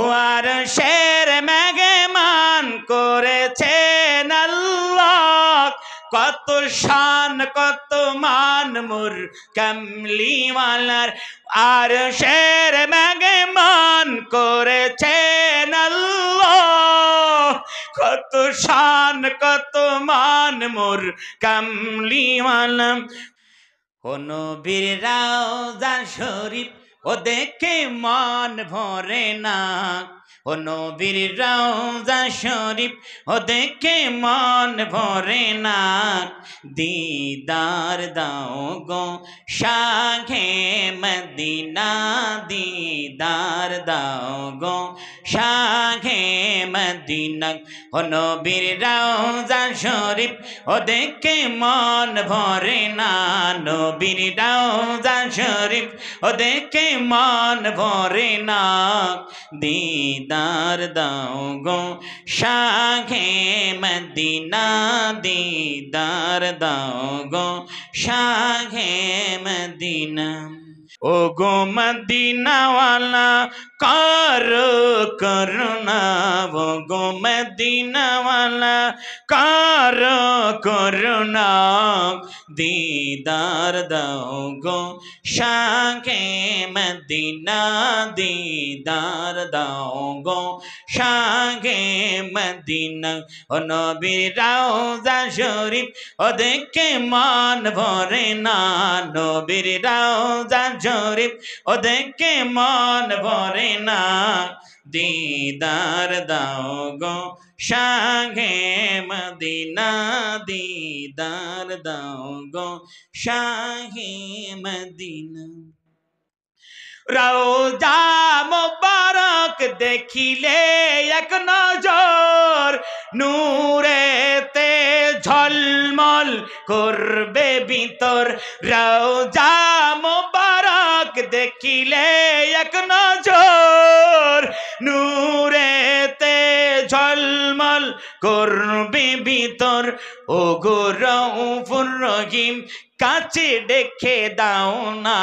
ও আরশের মেহমান করেছেন আল্লাহ, কত শান কত মান মোর কামলিওয়ালার। আরশের মেহমান করেছেন আল্লাহ, কত শান কত মান মোর কামলিওয়ালা। ও নবীর রওজা শরীফ ও দেখে মন ভরে না, ও নবীর রওজা শরীফ ও দেখে মন ভরে না। দিদার দাও গো শাহে মদিনা, দিদার দাও গো শাহে মদিনা। ও নবীর রওজা শরীফ ও দেখে মন ভরে না, নবীর রওজা শরীফ ও দেখে মন ভরে না। দিদার দাও গো শাহে মদিনা, দিদার দাও গো শাহে মদিনা। ও গো মদিনাওয়ালা কারো করুণা, ও গো মদিনাওয়ালা কারো করুণা। দিদার দাও গো শাহে মদিনা, দিদার দাও গো শাহে মদিনা। ও নবীর রওজা শরীফ ও দেখে মন ভরে না, নবীর রওজা শরীফ ও দেখে মন ভরে না। দিদার দাও গো শাহে মদিনা, দিদার দাও গো শাহে মদিনা। রওজা মুবারক দেখিলে এক নজর, নূরেতে ঝলমল করবে ভিতর। রওজা মুবারক দেখিলে এক নজর, নূরেতে ঝলমল করবে ভিতর। ও গো রউফুর রহিম কাছে ডেকে দাও না,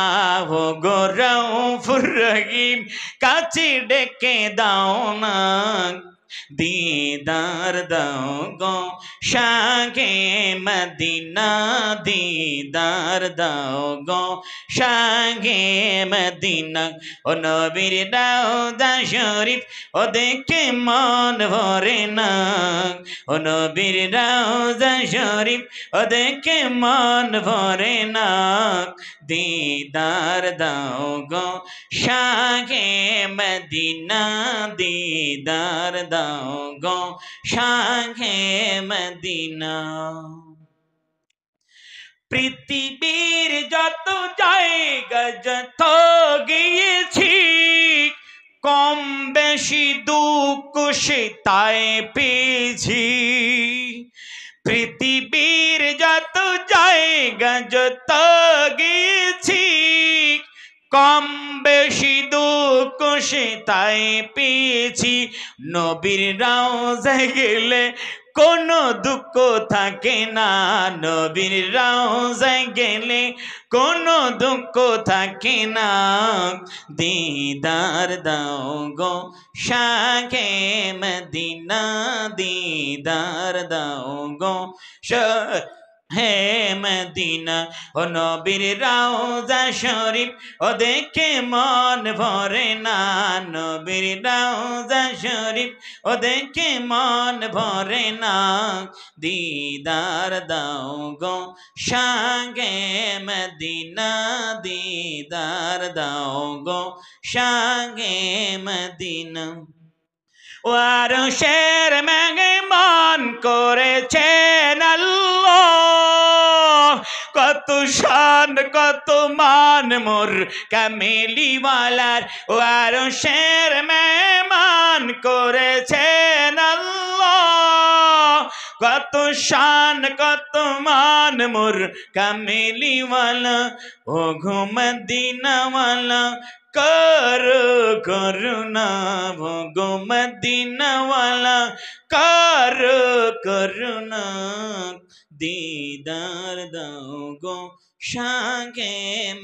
ও গো রউফুর রহিম কাছে ডেকে দাও না। দিদার দাও গো শাহে মদিনা, দিদার দাও গো শাহে মদিনা। ও নবীর রওজা শরীফ ও দেখে মন ভরে না, ও নবীর রওজা শরীফ ও দেখে মন ভরে না। দিদার দাও গো শাহে মদিনা, দিদার দাও গো শাহে মদিনা। পৃথিবীর যত জায়গা যত গিয়েছি, কম বেশি দুঃখ সে তাই পেয়েছি। পৃথিবীর যত জায়গা যত গিয়েছি, কম বেশি দুঃখ সে তাই পেয়েছি। নবীর রওজায় গেলে কোনো দুঃখ থাকে না, নবীর রওজায় গেলে কোনো দুঃখ থাকে না। দিদার দাও গো শাহে মদিনা, দিদার দাও গো হে মদিনা। ও নবীর রওজা শরীফ ও দেখে মন ভরে না, নবীর রওজা শরীফ ও দেখে মন ভরে না। দিদার দাও গো শাহে মদিনা, দিদার দাও গো শাহে মদিনা। ও আরশের মেহমান করেছেন আল্লাহ, কত শান কত মান মোর কামলিওয়ালার। ও আরশের মেহমান করেছেন আল্লাহ, কত শান কত মান মোর কামলিওয়ালা। ও গো মদিনাওয়ালা করো করুণা, ও গো মদিনাওয়ালা করো করুণা। দিদার দাও গো শাহে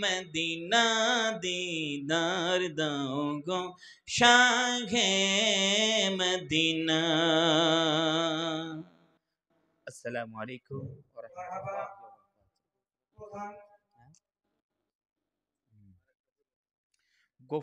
মদিনা দিদার দাও গো শাহে মদিনা। আসসালামু আলাইকুম ওয়া রাহমাতুল্লাহি ওয়া বারাকাতুহু।